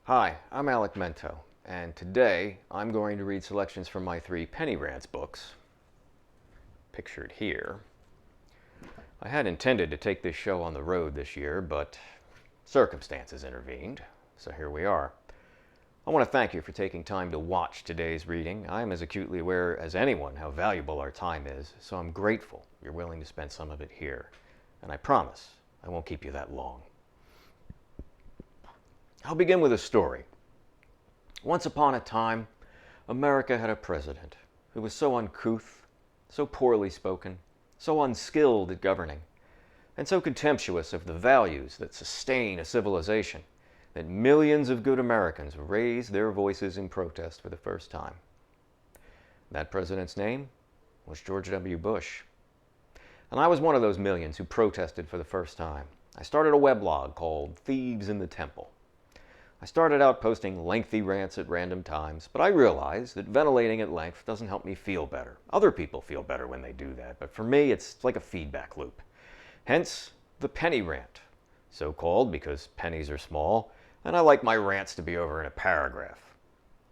Hi, I'm Alec Mento, and today I'm going to read selections from my 3 Penny Rants books, pictured here. I had intended to take this show on the road this year, but circumstances intervened, so here we are. I want to thank you for taking time to watch today's reading. I am as acutely aware as anyone how valuable our time is, so I'm grateful you're willing to spend some of it here. And I promise I won't keep you that long. I'll begin with a story. Once upon a time, America had a president who was so uncouth, so poorly spoken, so unskilled at governing, and so contemptuous of the values that sustain a civilization that millions of good Americans raised their voices in protest for the first time. That president's name was George W. Bush. And I was one of those millions who protested for the first time. I started a weblog called Thieves in the Temple. I started out posting lengthy rants at random times, but I realized that ventilating at length doesn't help me feel better. Other people feel better when they do that, but for me it's like a feedback loop. Hence, the Penny Rant, so called because pennies are small, and I like my rants to be over in a paragraph.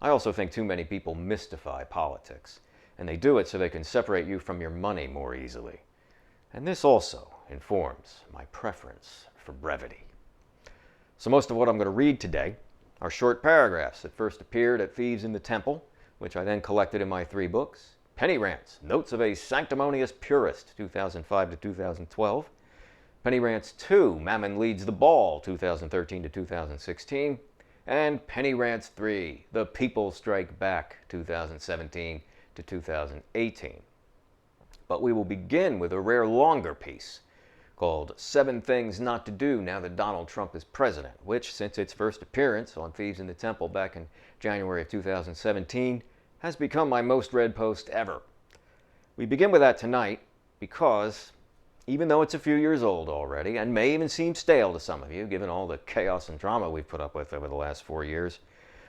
I also think too many people mystify politics, and they do it so they can separate you from your money more easily. And this also informs my preference for brevity. So most of what I'm going to read today are short paragraphs that first appeared at Thieves in the Temple, which I then collected in my 3 books. Penny Rants, Notes of a Sanctimonious Purist, 2005 to 2012. Penny Rants 2, Mammon Leads the Ball, 2013 to 2016. And Penny Rants 3, The People Strike Back, 2017 to 2018. But we will begin with a rare longer piece called 7 Things Not to Do Now That Donald Trump is President, which, since its first appearance on Thieves in the Temple back in January of 2017, has become my most read post ever. We begin with that tonight because, even though it's a few years old already, and may even seem stale to some of you, given all the chaos and drama we've put up with over the last 4 years,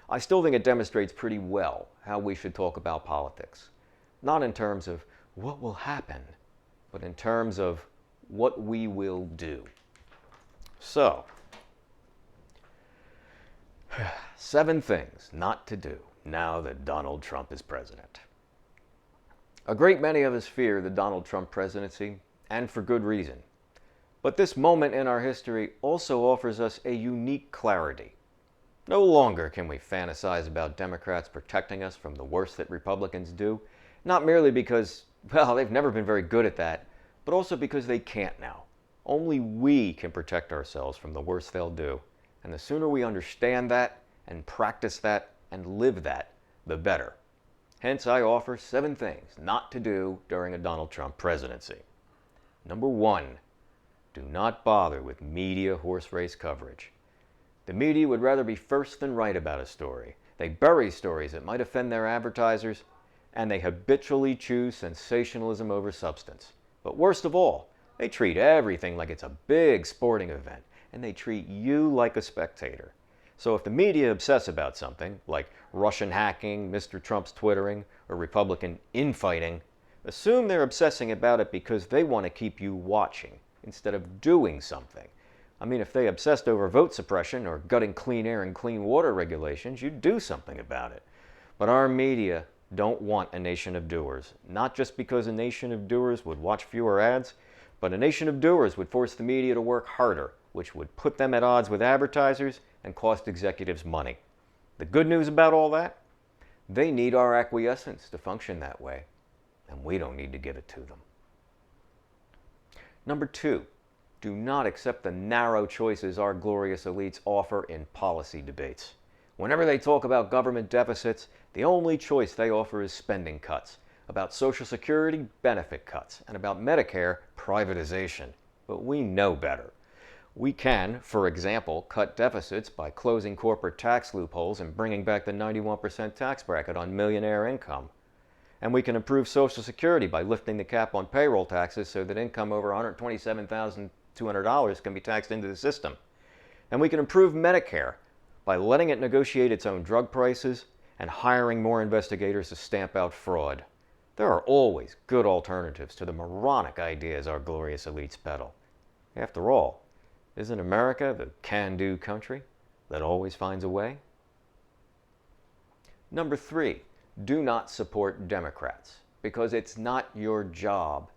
I still think it demonstrates pretty well how we should talk about politics. Not in terms of what will happen, but in terms of what we will do. So, 7 things not to do now that Donald Trump is president. A great many of us fear the Donald Trump presidency, and for good reason. But this moment in our history also offers us a unique clarity. No longer can we fantasize about Democrats protecting us from the worst that Republicans do, not merely because, well, they've never been very good at that, but also because they can't now. Only we can protect ourselves from the worst they'll do. And the sooner we understand that, and practice that, and live that, the better. Hence, I offer 7 things not to do during a Donald Trump presidency. Number 1, do not bother with media horse race coverage. The media would rather be first than right about a story. They bury stories that might offend their advertisers, and they habitually choose sensationalism over substance. But worst of all, they treat everything like it's a big sporting event, and they treat you like a spectator. So if the media obsess about something, like Russian hacking, Mr. Trump's twittering, or Republican infighting, assume they're obsessing about it because they want to keep you watching, instead of doing something. I mean, if they obsessed over vote suppression or gutting clean air and clean water regulations, you'd do something about it. But our media don't want a nation of doers. Not just because a nation of doers would watch fewer ads, but a nation of doers would force the media to work harder, which would put them at odds with advertisers and cost executives money. The good news about all that? They need our acquiescence to function that way, and we don't need to give it to them. Number 2, do not accept the narrow choices our glorious elites offer in policy debates. Whenever they talk about government deficits, the only choice they offer is spending cuts, about Social Security, benefit cuts, and about Medicare, privatization. But we know better. We can, for example, cut deficits by closing corporate tax loopholes and bringing back the 91% tax bracket on millionaire income. And we can improve Social Security by lifting the cap on payroll taxes so that income over $127,200 can be taxed into the system. And we can improve Medicare by letting it negotiate its own drug prices and hiring more investigators to stamp out fraud. There are always good alternatives to the moronic ideas our glorious elites peddle. After all, isn't America the can-do country that always finds a way? Number 3, do not support Democrats, because it's not your job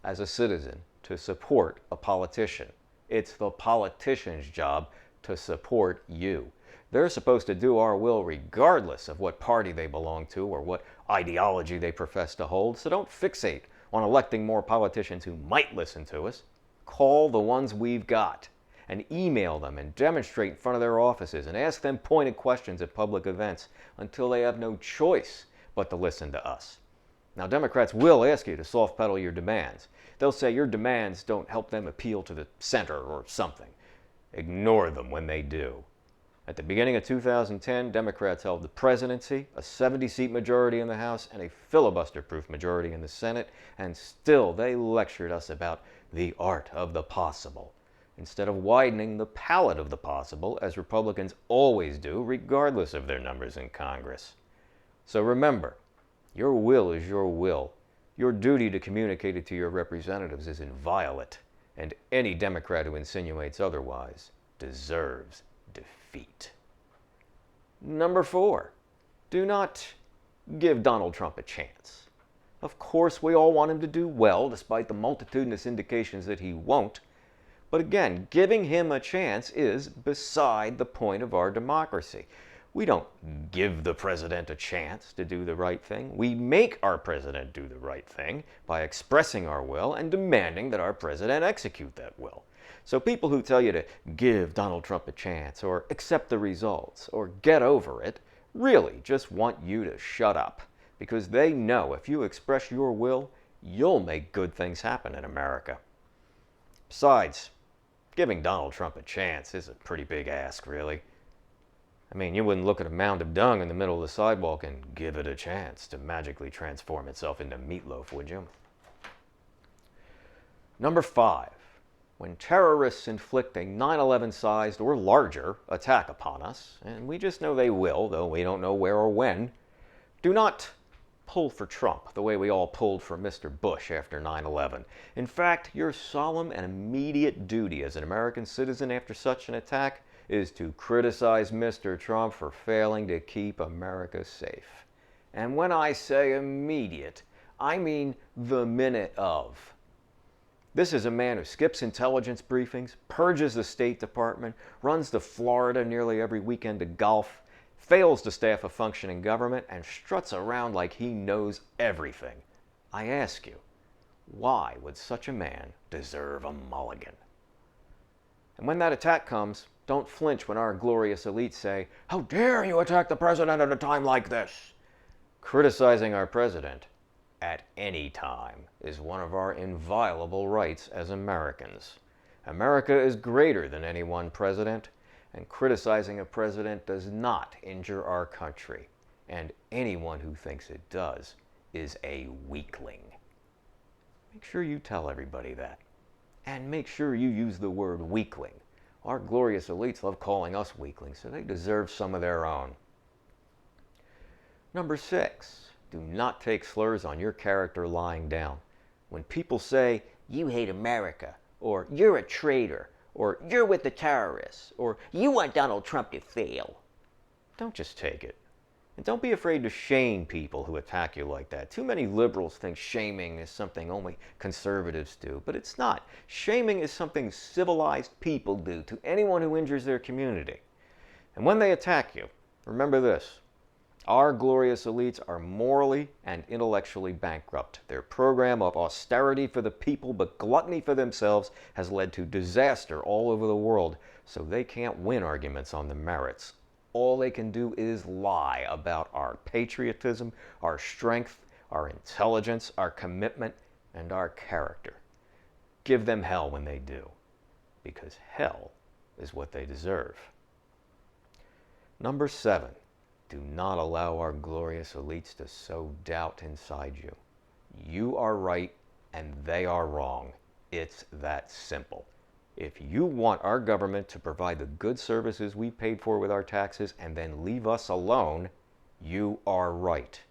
as a citizen to support a politician. It's the politician's job to support you. They're supposed to do our will regardless of what party they belong to or what ideology they profess to hold, so don't fixate on electing more politicians who might listen to us. Call the ones we've got and email them and demonstrate in front of their offices and ask them pointed questions at public events until they have no choice but to listen to us. Now, Democrats will ask you to soft pedal your demands. They'll say your demands don't help them appeal to the center or something. Ignore them when they do. At the beginning of 2010, Democrats held the presidency, a 70-seat majority in the House, and a filibuster-proof majority in the Senate, and still they lectured us about the art of the possible, instead of widening the palette of the possible, as Republicans always do, regardless of their numbers in Congress. So remember, your will is your will. Your duty to communicate it to your representatives is inviolate, and any Democrat who insinuates otherwise deserves defeat. Number 4, do not give Donald Trump a chance. Of course, we all want him to do well, despite the multitudinous indications that he won't. But again, giving him a chance is beside the point of our democracy. We don't give the president a chance to do the right thing. We make our president do the right thing by expressing our will and demanding that our president execute that will. So people who tell you to give Donald Trump a chance or accept the results or get over it really just want you to shut up, because they know if you express your will, you'll make good things happen in America. Besides, giving Donald Trump a chance is a pretty big ask, really. I mean, you wouldn't look at a mound of dung in the middle of the sidewalk and give it a chance to magically transform itself into meatloaf, would you? Number 5, when terrorists inflict a 9/11-sized or larger attack upon us, and we just know they will, though we don't know where or when, do not pull for Trump the way we all pulled for Mr. Bush after 9/11. In fact, your solemn and immediate duty as an American citizen after such an attack is to criticize Mr. Trump for failing to keep America safe. And when I say immediate, I mean the minute of. This is a man who skips intelligence briefings, purges the State Department, runs to Florida nearly every weekend to golf, fails to staff a functioning government, and struts around like he knows everything. I ask you, why would such a man deserve a mulligan? And when that attack comes, don't flinch when our glorious elites say, "How dare you attack the president at a time like this?" Criticizing our president at any time is one of our inviolable rights as Americans. America is greater than any one president, and criticizing a president does not injure our country. And anyone who thinks it does is a weakling. Make sure you tell everybody that. And make sure you use the word weakling. Our glorious elites love calling us weaklings, so they deserve some of their own. Number 6, do not take slurs on your character lying down. When people say, "You hate America," or "You're a traitor," or "You're with the terrorists," or "You want Donald Trump to fail," don't just take it. And don't be afraid to shame people who attack you like that. Too many liberals think shaming is something only conservatives do, but it's not. Shaming is something civilized people do to anyone who injures their community. And when they attack you, remember this: our glorious elites are morally and intellectually bankrupt. Their program of austerity for the people but gluttony for themselves has led to disaster all over the world, so they can't win arguments on the merits. All they can do is lie about our patriotism, our strength, our intelligence, our commitment, and our character. Give them hell when they do, because hell is what they deserve. Number 7, do not allow our glorious elites to sow doubt inside you. You are right and they are wrong. It's that simple. If you want our government to provide the good services we paid for with our taxes and then leave us alone, you are right.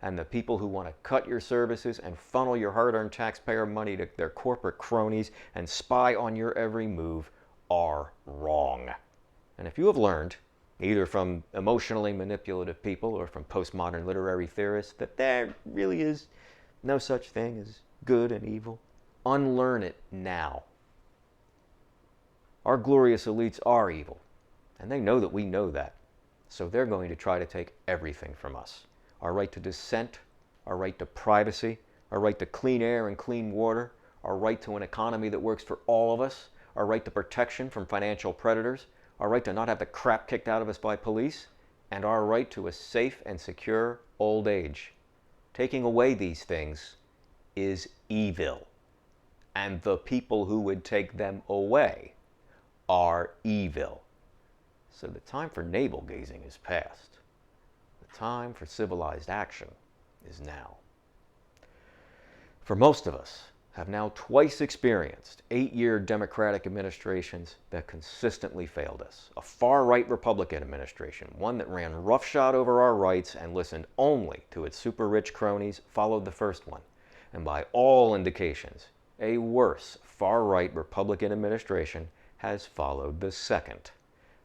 And the people who want to cut your services and funnel your hard-earned taxpayer money to their corporate cronies and spy on your every move are wrong. And if you have learned either from emotionally manipulative people or from postmodern literary theorists, that there really is no such thing as good and evil. Unlearn it now. Our glorious elites are evil, and they know that we know that. So they're going to try to take everything from us. Our right to dissent, our right to privacy, our right to clean air and clean water, our right to an economy that works for all of us, our right to protection from financial predators, our right to not have the crap kicked out of us by police, and our right to a safe and secure old age. Taking away these things is evil, and the people who would take them away are evil. So the time for navel gazing is past. The time for civilized action is now. For most of us have now twice experienced 8-year Democratic administrations that consistently failed us. A far-right Republican administration, one that ran roughshod over our rights and listened only to its super-rich cronies, followed the first one. And by all indications, a worse far-right Republican administration has followed the second.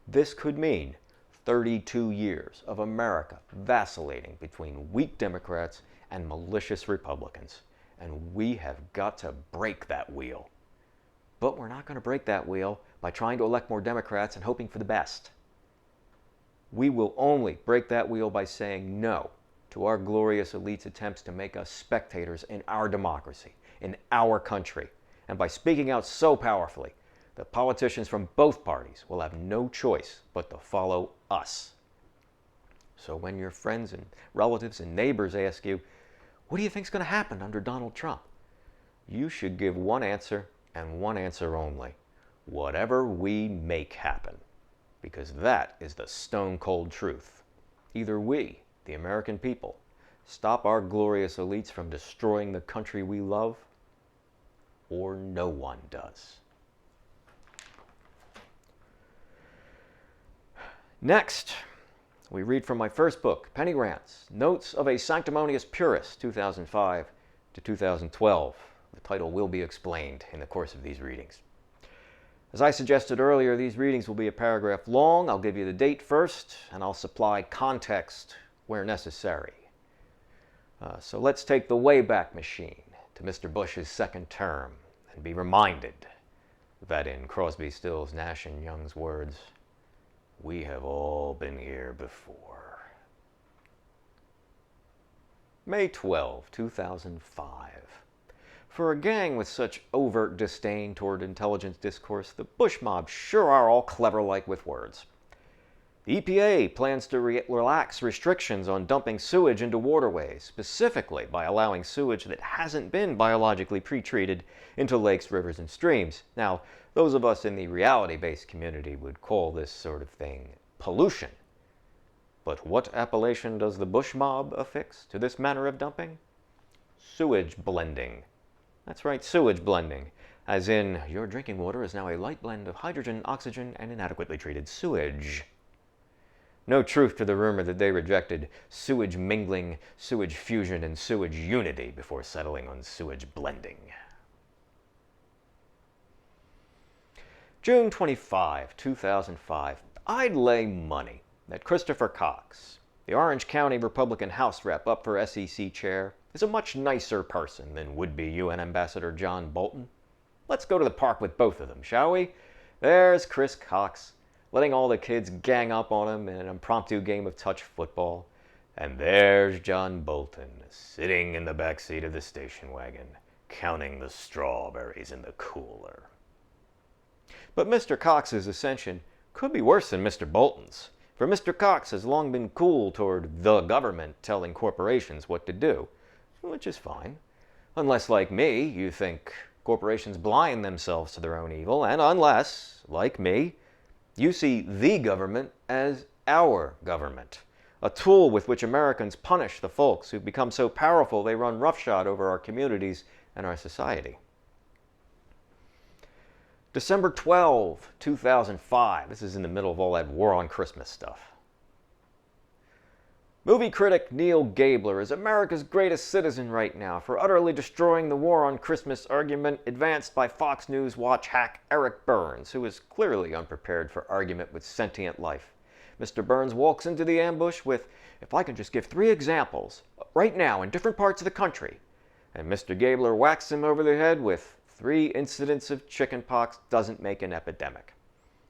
This could mean 32 years of America vacillating between weak Democrats and malicious Republicans. And we have got to break that wheel. But we're not going to break that wheel by trying to elect more Democrats and hoping for the best. We will only break that wheel by saying no to our glorious elites' attempts to make us spectators in our democracy, in our country, and by speaking out so powerfully that politicians from both parties will have no choice but to follow us. So when your friends and relatives and neighbors ask you, what do you think is going to happen under Donald Trump? You should give one answer and one answer only. Whatever we make happen. Because that is the stone cold truth. Either we, the American people, stop our glorious elites from destroying the country we love, or no one does. Next, we read from my first book, Penny Rants, Notes of a Sanctimonious Purist, 2005 to 2012. The title will be explained in the course of these readings. As I suggested earlier, these readings will be a paragraph long. I'll give you the date first, and I'll supply context where necessary. So let's take the Wayback Machine to Mr. Bush's second term and be reminded that in Crosby, Stills, Nash & Young's words, we have all been here before. May 12, 2005. For a gang with such overt disdain toward intelligence discourse, the Bush mob sure are all clever-like with words. The EPA plans to relax restrictions on dumping sewage into waterways, specifically by allowing sewage that hasn't been biologically pre-treated into lakes, rivers, and streams. Now, those of us in the reality-based community would call this sort of thing pollution. But what appellation does the Bush mob affix to this manner of dumping? Sewage blending. That's right, sewage blending. As in, your drinking water is now a light blend of hydrogen, oxygen, and inadequately treated sewage. No truth to the rumor that they rejected sewage mingling, sewage fusion, and sewage unity before settling on sewage blending. June 25, 2005. I'd lay money that Christopher Cox, the Orange County Republican House rep up for SEC chair, is a much nicer person than would-be UN Ambassador John Bolton. Let's go to the park with both of them, shall we? There's Chris Cox, letting all the kids gang up on him in an impromptu game of touch football. And there's John Bolton, sitting in the back seat of the station wagon, counting the strawberries in the cooler. But Mr. Cox's ascension could be worse than Mr. Bolton's, for Mr. Cox has long been cool toward the government telling corporations what to do, which is fine. Unless, like me, you think corporations blind themselves to their own evil, and unless, like me, you see the government as our government, a tool with which Americans punish the folks who've become so powerful they run roughshod over our communities and our society. December 12, 2005. This is in the middle of all that war on Christmas stuff. Movie critic Neil Gabler is America's greatest citizen right now for utterly destroying the war on Christmas argument advanced by Fox News Watch hack Eric Burns, who is clearly unprepared for argument with sentient life. Mr. Burns walks into the ambush with, "If I can just give 3 examples, right now in different parts of the country," and Mr. Gabler whacks him over the head with 3 incidents of chickenpox doesn't make an epidemic.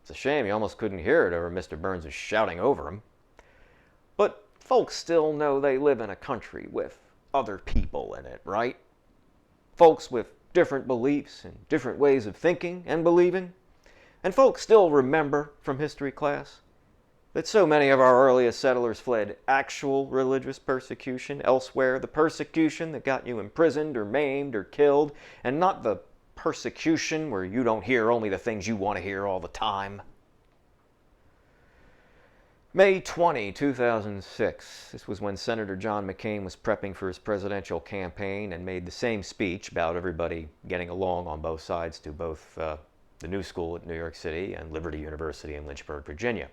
It's a shame you almost couldn't hear it over Mr. Burns' shouting over him. But folks still know they live in a country with other people in it, right? Folks with different beliefs and different ways of thinking and believing. And folks still remember from history class that so many of our earliest settlers fled actual religious persecution elsewhere, the persecution that got you imprisoned or maimed or killed, and not the persecution where you don't hear only the things you want to hear all the time. May 20, 2006. This was when Senator John McCain was prepping for his presidential campaign and made the same speech about everybody getting along on both sides to both the New School at New York City and Liberty University in Lynchburg, Virginia.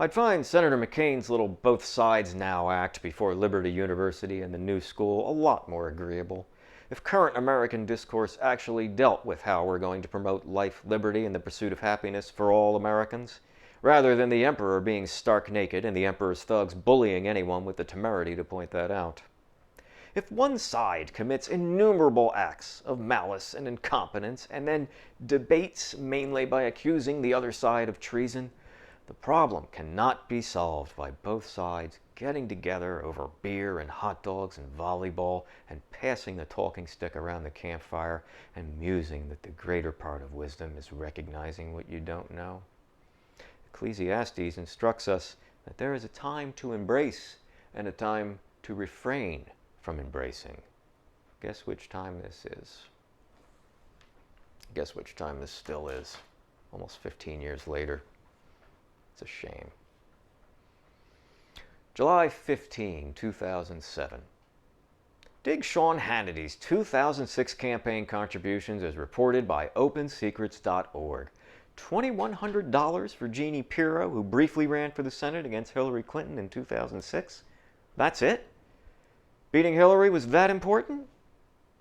I'd find Senator McCain's little both sides now act before Liberty University and the New School a lot more agreeable if current American discourse actually dealt with how we're going to promote life, liberty, and the pursuit of happiness for all Americans, rather than the emperor being stark naked and the emperor's thugs bullying anyone with the temerity to point that out. If one side commits innumerable acts of malice and incompetence and then debates mainly by accusing the other side of treason, the problem cannot be solved by both sides getting together over beer and hot dogs and volleyball and passing the talking stick around the campfire and musing that the greater part of wisdom is recognizing what you don't know. Ecclesiastes instructs us that there is a time to embrace and a time to refrain from embracing. Guess which time this is? Guess which time this still is, almost 15 years later. It's a shame. July 15, 2007. Dig Sean Hannity's 2006 campaign contributions as reported by OpenSecrets.org. $2,100 for Jeannie Pirro, who briefly ran for the Senate against Hillary Clinton in 2006? That's it? Beating Hillary was that important?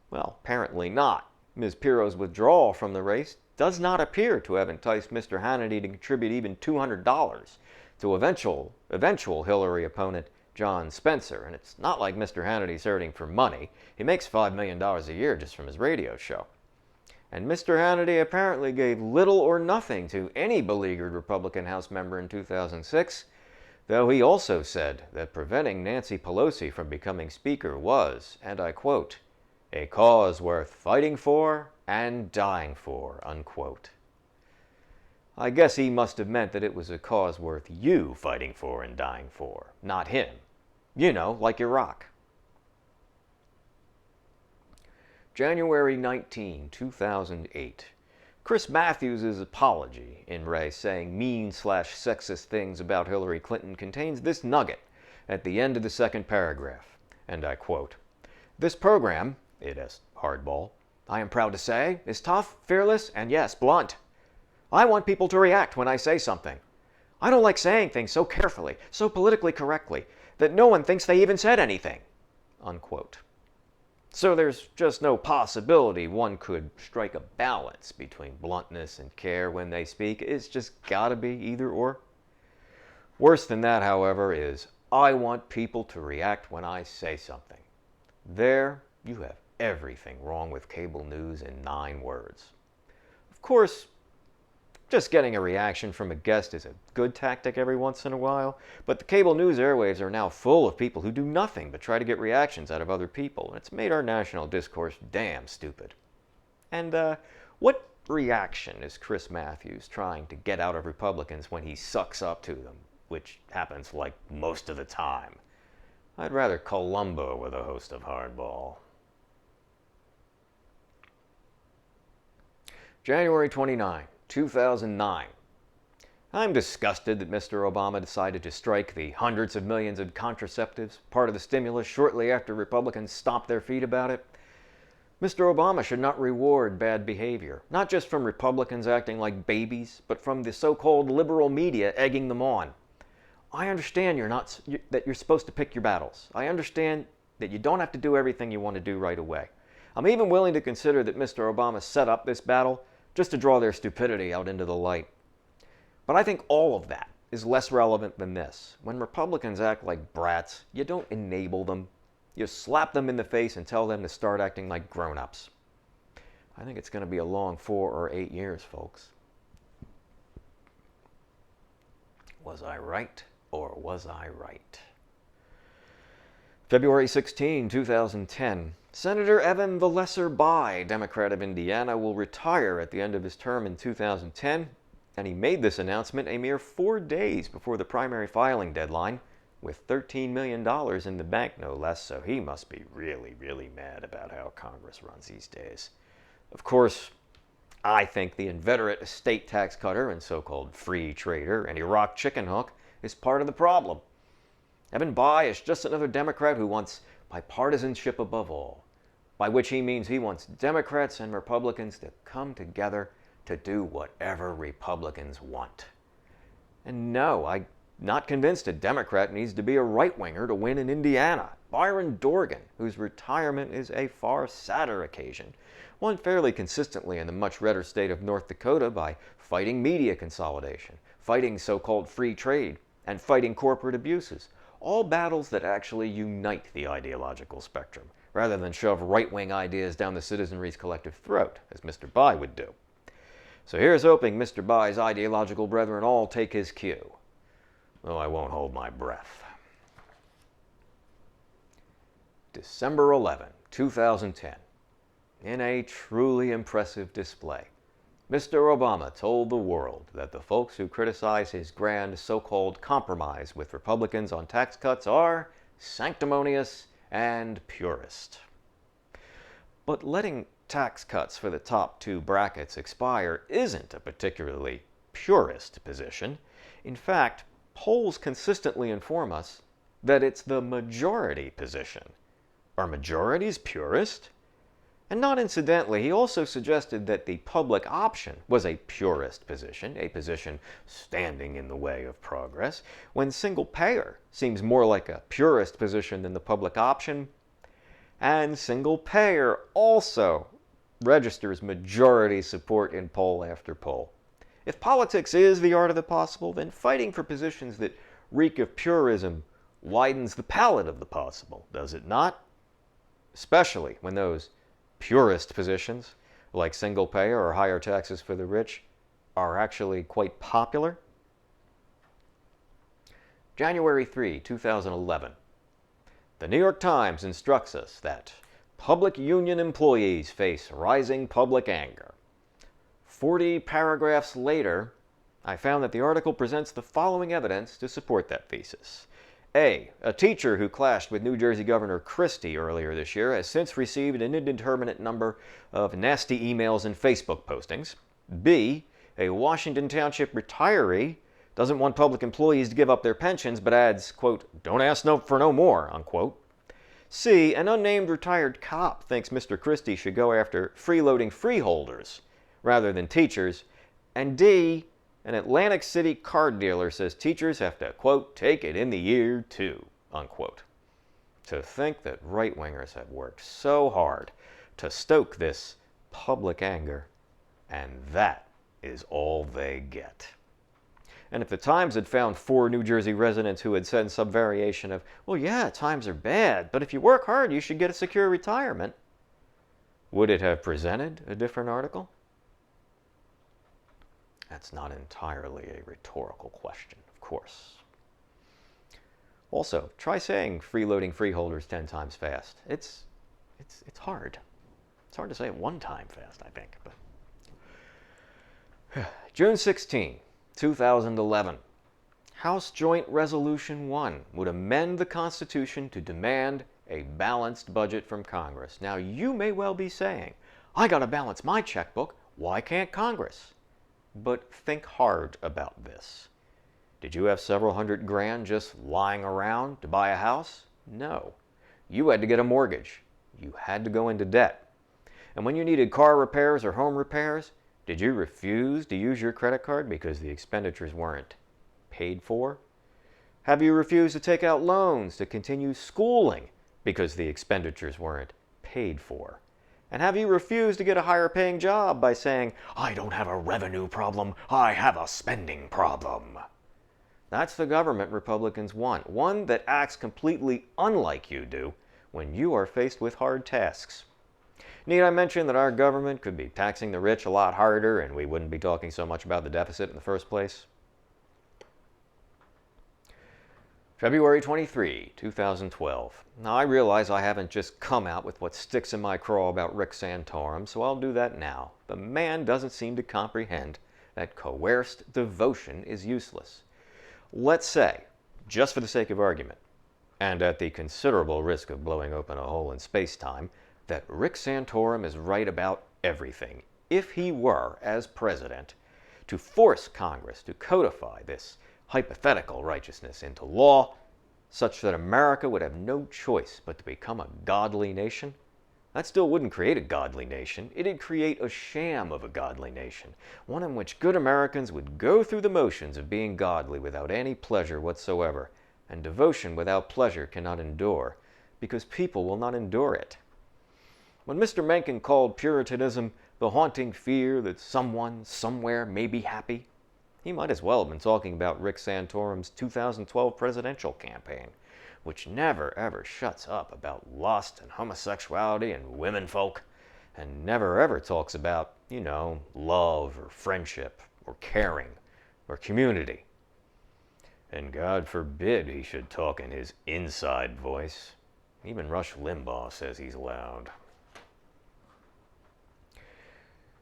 Well, apparently not. Ms. Pirro's withdrawal from the race does not appear to have enticed Mr. Hannity to contribute even $200 to eventual Hillary opponent John Spencer. And it's not like Mr. Hannity's hurting for money. He makes $5 million a year just from his radio show. And Mr. Hannity apparently gave little or nothing to any beleaguered Republican House member in 2006, though he also said that preventing Nancy Pelosi from becoming Speaker was, and I quote, "a cause worth fighting for and dying for," unquote. I guess he must have meant that it was a cause worth you fighting for and dying for, not him. You know, like Iraq. January 19, 2008. Chris Matthews' apology in Ray saying mean/sexist things about Hillary Clinton contains this nugget at the end of the second paragraph, and I quote, "This program," it is hardball, "I am proud to say, is tough, fearless, and yes, blunt. I want people to react when I say something. I don't like saying things so carefully, so politically correctly, that no one thinks they even said anything," unquote. So there's just no possibility one could strike a balance between bluntness and care when they speak. It's just gotta be either or. Worse than that, however, is I want people to react when I say something. There you have everything wrong with cable news in 9 words. Of course, just getting a reaction from a guest is a good tactic every once in a while, but the cable news airwaves are now full of people who do nothing but try to get reactions out of other people, and it's made our national discourse damn stupid. And what reaction is Chris Matthews trying to get out of Republicans when he sucks up to them, which happens like most of the time? I'd rather Columbo with a host of Hardball. January 29, 2009. I'm disgusted that Mr. Obama decided to strike the hundreds of millions of contraceptives, part of the stimulus, shortly after Republicans stomped their feet about it. Mr. Obama should not reward bad behavior, not just from Republicans acting like babies, but from the so-called liberal media egging them on. I understand that you're supposed to pick your battles. I understand that you don't have to do everything you want to do right away. I'm even willing to consider that Mr. Obama set up this battle just to draw their stupidity out into the light. But I think all of that is less relevant than this. When Republicans act like brats, you don't enable them. You slap them in the face and tell them to start acting like grown-ups. I think it's going to be a long 4 or 8 years, folks. Was I right or was I right? February 16, 2010. Senator Evan the Lesser By, Democrat of Indiana, will retire at the end of his term in 2010, and he made this announcement a mere 4 days before the primary filing deadline, with $13 million in the bank, no less, so he must be really, really mad about how Congress runs these days. Of course, I think the inveterate estate tax cutter and so-called free trader and Iraq chicken hook is part of the problem. Evan By is just another Democrat who wants bipartisanship above all, by which he means he wants Democrats and Republicans to come together to do whatever Republicans want. And no, I'm not convinced a Democrat needs to be a right-winger to win in Indiana. Byron Dorgan, whose retirement is a far sadder occasion, won fairly consistently in the much redder state of North Dakota by fighting media consolidation, fighting so-called free trade, and fighting corporate abuses. All battles that actually unite the ideological spectrum, rather than shove right-wing ideas down the citizenry's collective throat, as Mr. By would do. So here's hoping Mr. By's ideological brethren all take his cue, though I won't hold my breath. December 11, 2010. In a truly impressive display, Mr. Obama told the world that the folks who criticize his grand so-called compromise with Republicans on tax cuts are sanctimonious and purist. But letting tax cuts for the top 2 brackets expire isn't a particularly purist position. In fact, polls consistently inform us that it's the majority position. Are majorities purist? And not incidentally, he also suggested that the public option was a purist position, a position standing in the way of progress, when single payer seems more like a purist position than the public option. And single payer also registers majority support in poll after poll. If politics is the art of the possible, then fighting for positions that reek of purism widens the palette of the possible, does it not? Especially when those purist positions, like single payer or higher taxes for the rich, are actually quite popular. January 3, 2011. The New York Times instructs us that public union employees face rising public anger. 40 paragraphs later, I found that the article presents the following evidence to support that thesis. A teacher who clashed with New Jersey Governor Christie earlier this year has since received an indeterminate number of nasty emails and Facebook postings. B, a Washington Township retiree doesn't want public employees to give up their pensions, but adds, quote, "Don't ask for no more," unquote. C, an unnamed retired cop thinks Mr. Christie should go after freeloading freeholders rather than teachers. And D, an Atlantic City card dealer says teachers have to, quote, "take it in the year too," unquote. To think that right-wingers have worked so hard to stoke this public anger, and that is all they get. And if the Times had found 4 New Jersey residents who had said some variation of, "Well, yeah, times are bad, but if you work hard, you should get a secure retirement," would it have presented a different article? That's not entirely a rhetorical question, of course. Also, try saying freeloading freeholders 10 times fast. It's hard. It's hard to say it 1 time fast, I think. But June 16, 2011. House Joint Resolution 1 would amend the Constitution to demand a balanced budget from Congress. Now, you may well be saying, "I gotta balance my checkbook. Why can't Congress?" But think hard about this. Did you have several $100 grand just lying around to buy a house? No. You had to get a mortgage. You had to go into debt. And when you needed car repairs or home repairs, did you refuse to use your credit card because the expenditures weren't paid for? Have you refused to take out loans to continue schooling because the expenditures weren't paid for? And have you refused to get a higher paying job by saying, "I don't have a revenue problem, I have a spending problem"? That's the government Republicans want. One that acts completely unlike you do when you are faced with hard tasks. Need I mention that our government could be taxing the rich a lot harder and we wouldn't be talking so much about the deficit in the first place? February 23, 2012. Now, I realize I haven't just come out with what sticks in my craw about Rick Santorum, so I'll do that now. The man doesn't seem to comprehend that coerced devotion is useless. Let's say, just for the sake of argument, and at the considerable risk of blowing open a hole in space-time, that Rick Santorum is right about everything. If he were, as president, to force Congress to codify this hypothetical righteousness into law, such that America would have no choice but to become a godly nation, that still wouldn't create a godly nation. It'd create a sham of a godly nation, one in which good Americans would go through the motions of being godly without any pleasure whatsoever, and devotion without pleasure cannot endure, because people will not endure it. When Mr. Mencken called Puritanism the haunting fear that someone, somewhere may be happy, he might as well have been talking about Rick Santorum's 2012 presidential campaign, which never ever shuts up about lust and homosexuality and womenfolk, and never ever talks about, love or friendship or caring or community. And God forbid he should talk in his inside voice. Even Rush Limbaugh says he's loud.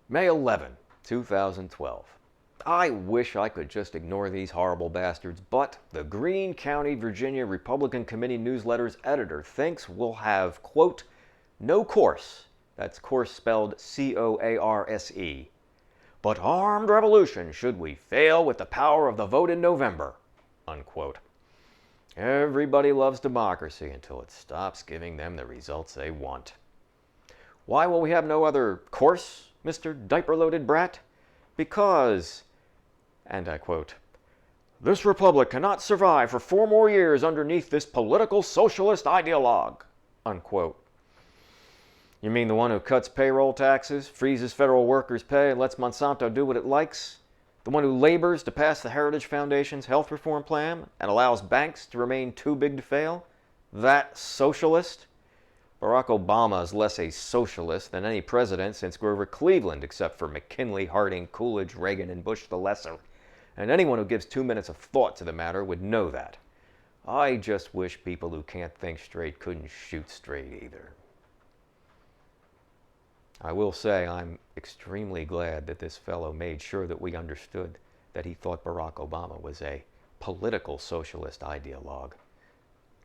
May 11, 2012. I wish I could just ignore these horrible bastards, but the Greene County, Virginia Republican Committee newsletter's editor thinks we'll have, quote, no course, that's course spelled C-O-A-R-S-E, but armed revolution should we fail with the power of the vote in November, unquote. Everybody loves democracy until it stops giving them the results they want. Why will we have no other course, Mr. Diaper-Loaded Brat? Because, and I quote, this republic cannot survive for 4 more years underneath this political socialist ideologue, unquote. You mean the one who cuts payroll taxes, freezes federal workers' pay, and lets Monsanto do what it likes? The one who labors to pass the Heritage Foundation's health reform plan and allows banks to remain too big to fail? That socialist? Barack Obama is less a socialist than any president since Grover Cleveland, except for McKinley, Harding, Coolidge, Reagan, and Bush the Lesser. And anyone who gives 2 minutes of thought to the matter would know that. I just wish people who can't think straight couldn't shoot straight either. I will say I'm extremely glad that this fellow made sure that we understood that he thought Barack Obama was a political socialist ideologue,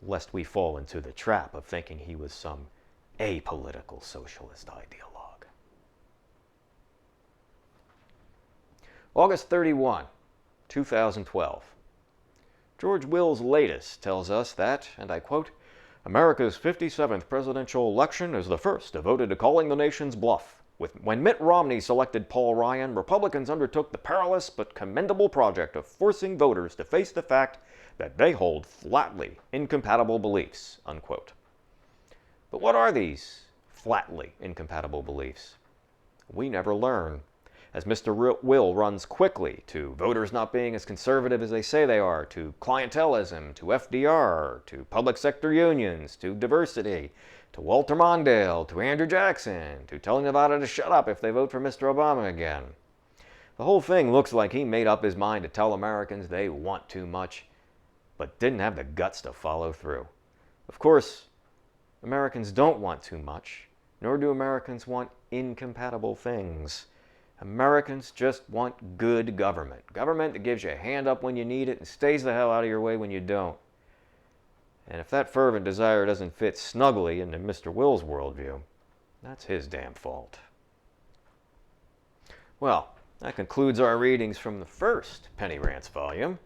lest we fall into the trap of thinking he was some apolitical socialist ideologue. August 31, 2012. George Will's latest tells us that, and I quote, America's 57th presidential election is the first devoted to calling the nation's bluff. When Mitt Romney selected Paul Ryan, Republicans undertook the perilous but commendable project of forcing voters to face the fact that they hold flatly incompatible beliefs, unquote. But what are these flatly incompatible beliefs? We never learn, as Mr. Will runs quickly to voters not being as conservative as they say they are, to clientelism, to FDR, to public sector unions, to diversity, to Walter Mondale, to Andrew Jackson, to telling Nevada to shut up if they vote for Mr. Obama again. The whole thing looks like he made up his mind to tell Americans they want too much, but didn't have the guts to follow through. Of course, Americans don't want too much, nor do Americans want incompatible things. Americans just want good government. Government that gives you a hand up when you need it and stays the hell out of your way when you don't. And if that fervent desire doesn't fit snugly into Mr. Will's worldview, that's his damn fault. Well, that concludes our readings from the first Penny Rants volume.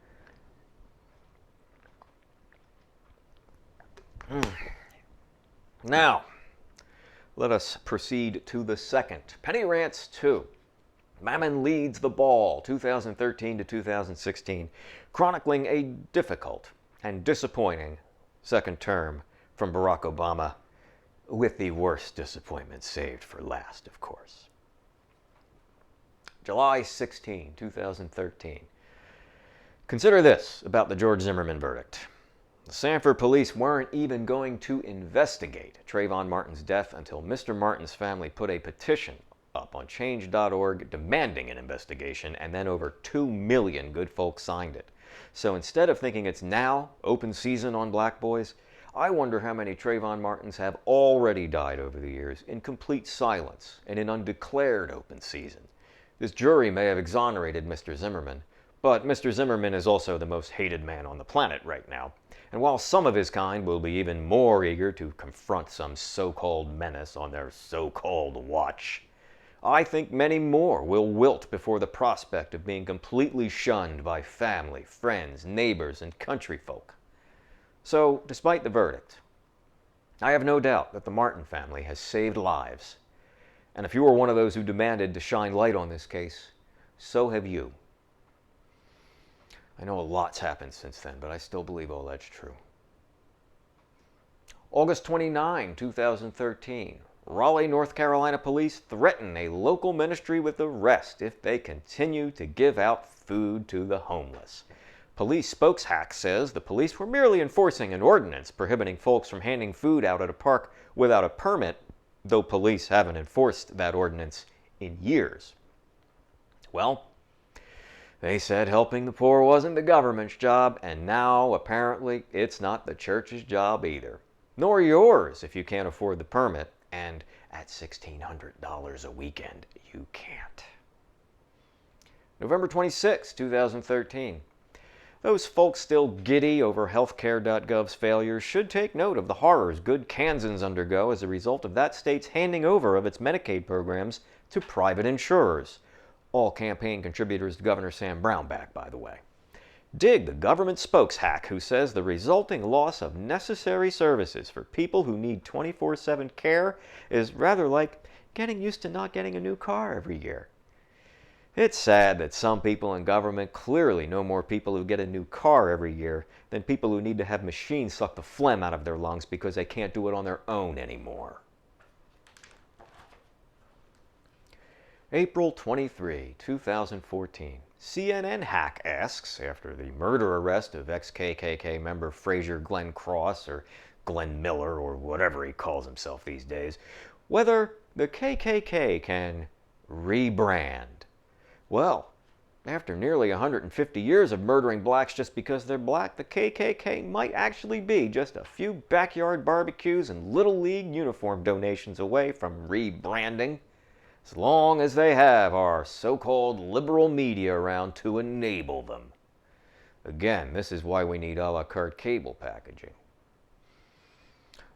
Now, let us proceed to the second. Penny Rants 2. Mammon Leads the Ball, 2013 to 2016, chronicling a difficult and disappointing second term from Barack Obama, with the worst disappointment saved for last, of course. July 16, 2013. Consider this about the George Zimmerman verdict. The Sanford police weren't even going to investigate Trayvon Martin's death until Mr. Martin's family put a petition up on change.org demanding an investigation, and then over 2 million good folks signed it. So instead of thinking it's now open season on black boys, I wonder how many Trayvon Martins have already died over the years in complete silence and in undeclared open season. This jury may have exonerated Mr. Zimmerman, but Mr. Zimmerman is also the most hated man on the planet right now. And while some of his kind will be even more eager to confront some so-called menace on their so-called watch, I think many more will wilt before the prospect of being completely shunned by family, friends, neighbors, and country folk. So, despite the verdict, I have no doubt that the Martin family has saved lives. And if you were one of those who demanded to shine light on this case, so have you. I know a lot's happened since then, but I still believe all that's true. August 29, 2013. Raleigh, North Carolina police threaten a local ministry with arrest if they continue to give out food to the homeless. Police spokeshack says the police were merely enforcing an ordinance prohibiting folks from handing food out at a park without a permit, though police haven't enforced that ordinance in years. Well, they said helping the poor wasn't the government's job, and now apparently it's not the church's job either. Nor yours if you can't afford the permit, and at $1,600 a weekend, you can't. November 26, 2013. Those folks still giddy over healthcare.gov's failures should take note of the horrors good Kansans undergo as a result of that state's handing over of its Medicaid programs to private insurers. All campaign contributors to Governor Sam Brownback, by the way. Dig the government spokeshack who says the resulting loss of necessary services for people who need 24/7 care is rather like getting used to not getting a new car every year. It's sad that some people in government clearly know more people who get a new car every year than people who need to have machines suck the phlegm out of their lungs because they can't do it on their own anymore. April 23, 2014. CNN hack asks, after the murder arrest of ex-KKK member Frazier Glenn Cross, or Glenn Miller, or whatever he calls himself these days, whether the KKK can rebrand. Well, after nearly 150 years of murdering blacks just because they're black, the KKK might actually be just a few backyard barbecues and Little League uniform donations away from rebranding, as long as they have our so-called liberal media around to enable them. Again, this is why we need a la carte cable packaging.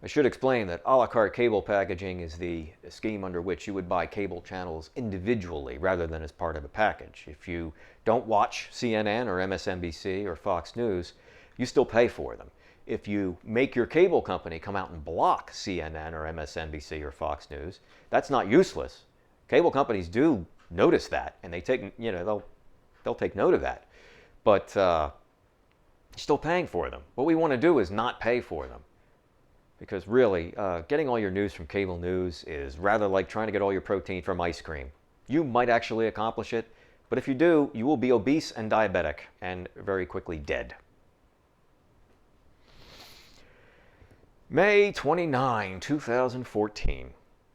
I should explain that a la carte cable packaging is the scheme under which you would buy cable channels individually rather than as part of a package. If you don't watch CNN or MSNBC or Fox News, you still pay for them. If you make your cable company come out and block CNN or MSNBC or Fox News, that's not useless. Cable companies do notice that, and they take, they'll take note of that. But you're still paying for them. What we want to do is not pay for them. Because really, getting all your news from cable news is rather like trying to get all your protein from ice cream. You might actually accomplish it, but if you do, you will be obese and diabetic, and very quickly dead. May 29, 2014.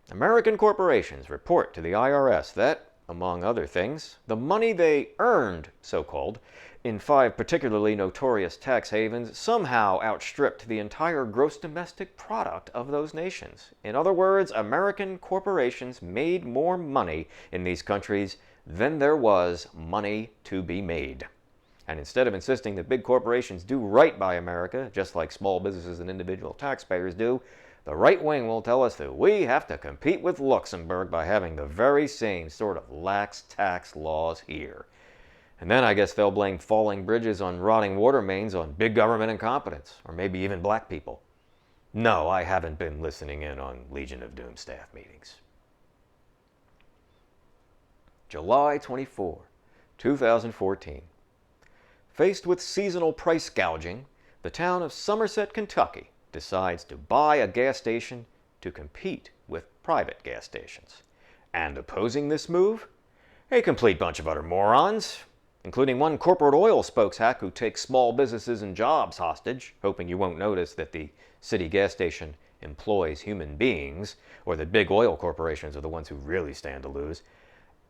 American corporations report to the IRS that, among other things, the money they earned, so-called, in 5 particularly notorious tax havens somehow outstripped the entire gross domestic product of those nations. In other words, American corporations made more money in these countries than there was money to be made. And instead of insisting that big corporations do right by America, just like small businesses and individual taxpayers do, the right wing will tell us that we have to compete with Luxembourg by having the very same sort of lax tax laws here. And then I guess they'll blame falling bridges on rotting water mains on big government incompetence, or maybe even black people. No, I haven't been listening in on Legion of Doom staff meetings. July 24, 2014. Faced with seasonal price gouging, the town of Somerset, Kentucky decides to buy a gas station to compete with private gas stations. And opposing this move? A complete bunch of utter morons. including one corporate oil spokeshack who takes small businesses and jobs hostage, hoping you won't notice that the city gas station employs human beings, or that big oil corporations are the ones who really stand to lose,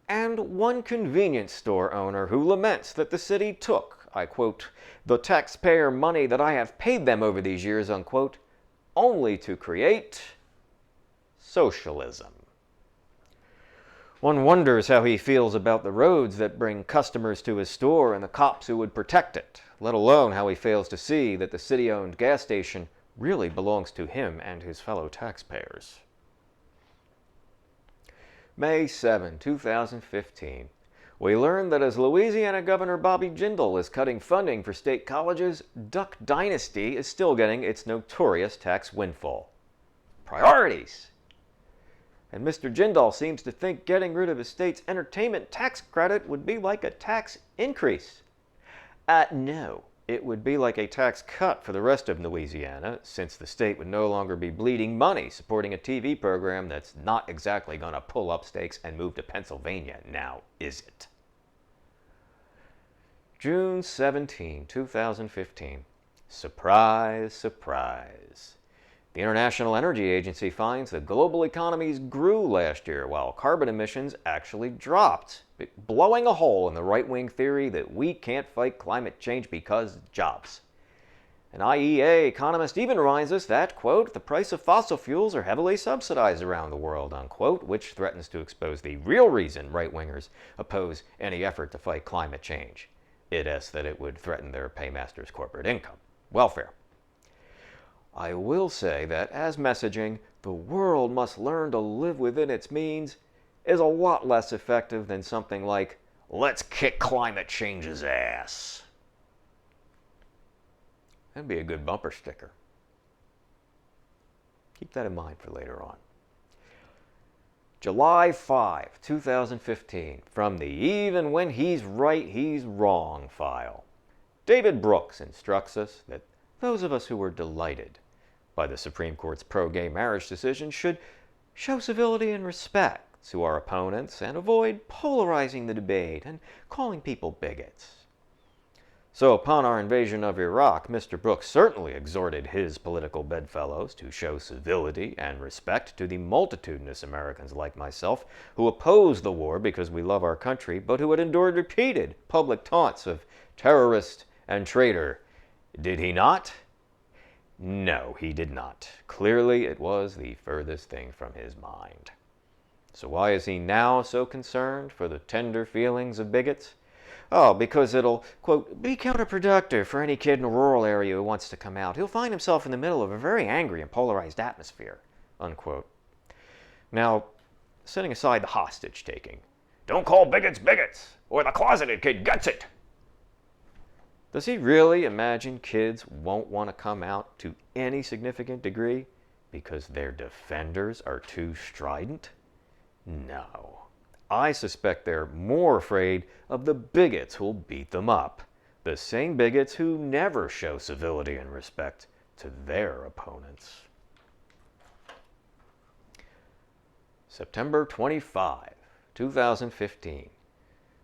and one convenience store owner who laments that the city took, I quote, the taxpayer money that I have paid them over these years, unquote, only to create socialism. One wonders how he feels about the roads that bring customers to his store and the cops who would protect it, let alone how he fails to see that the city-owned gas station really belongs to him and his fellow taxpayers. May 7, 2015. We learned that as Louisiana Governor Bobby Jindal is cutting funding for state colleges, Duck Dynasty is still getting its notorious tax windfall. Priorities! And Mr. Jindal seems to think getting rid of his state's entertainment tax credit would be like a tax increase. No, it would be like a tax cut for the rest of Louisiana, since the state would no longer be bleeding money supporting a TV program that's not exactly going to pull up stakes and move to Pennsylvania, now is it? June 17, 2015. Surprise, surprise. The International Energy Agency finds the global economies grew last year while carbon emissions actually dropped, blowing a hole in the right-wing theory that we can't fight climate change because jobs. An IEA economist even reminds us that, quote, the price of fossil fuels are heavily subsidized around the world, unquote, which threatens to expose the real reason right-wingers oppose any effort to fight climate change. It is that it would threaten their paymasters' corporate income, welfare. I will say that as messaging, the world must learn to live within its means is a lot less effective than something like, let's kick climate change's ass. That'd be a good bumper sticker. Keep that in mind for later on. July 5, 2015, from the Even When He's Right, He's Wrong file. David Brooks instructs us that those of us who were delighted by the Supreme Court's pro-gay marriage decision should show civility and respect to our opponents and avoid polarizing the debate and calling people bigots. So upon our invasion of Iraq, Mr. Brooks certainly exhorted his political bedfellows to show civility and respect to the multitudinous Americans like myself who oppose the war because we love our country, but who had endured repeated public taunts of terrorist and traitor. Did he not? No, he did not. Clearly, it was the furthest thing from his mind. So why is he now so concerned for the tender feelings of bigots? Oh, because it'll, quote, be counterproductive for any kid in a rural area who wants to come out. He'll find himself in the middle of a very angry and polarized atmosphere, unquote. Now, setting aside the hostage-taking, don't call bigots bigots, or the closeted kid gets it. Does he really imagine kids won't want to come out to any significant degree because their defenders are too strident? No. I suspect they're more afraid of the bigots who'll beat them up. The same bigots who never show civility and respect to their opponents. September 25, 2015.